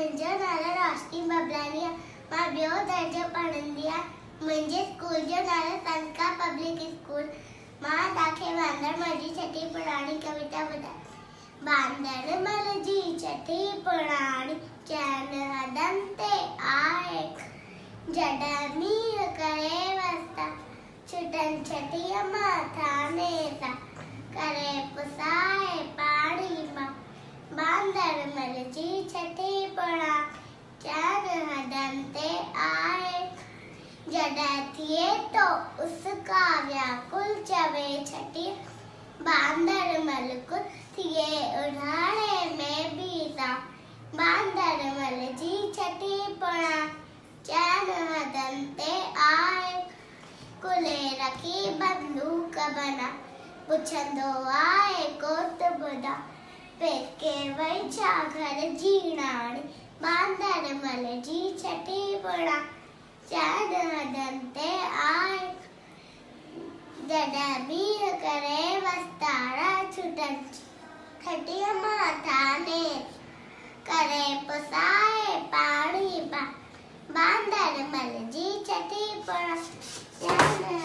मुंहिंजो नालो रोशनी बबलानी आहे। मां ॿियो दर्जो पढ़ंदी आहियां। मुंहिंजे स्कूल जो नालो संस्कार पब्लिक स्कूल। मां तव्हांखे वांदरमल जी छठी पुराणी कविता ॿुधायां। वांदरमल जी छठी पुराणी चइनि हदनि ते आहे। जॾहिं मींहुं करे वसता छुटनि छठीअ मां थाने सां करे पुसाए पाणी मां। वांदरमल जी छठी पुराणी चइनि हदनि ते आहे। जॾहिं थिए तो उसका व्याकुल चवे छठी वांदरमल कुल थिए उन्हारे में भी सा। वांदरमल जी छठी पुराणी चइनि हदनि ते आहे। कुले रखी बंदूक बना पुछंदो आहे कोत ॿुधा पेके वई छा घर जीणाणी। वांदरमल जी छठी पुराणी चइनि हदनि ते आहे। जॾहिं मींहुं करे वसतारा छुटनि छठीअ मां थाने करे पुसाए पाणी मां। वांदरमल जी छठी पुराणी चइनि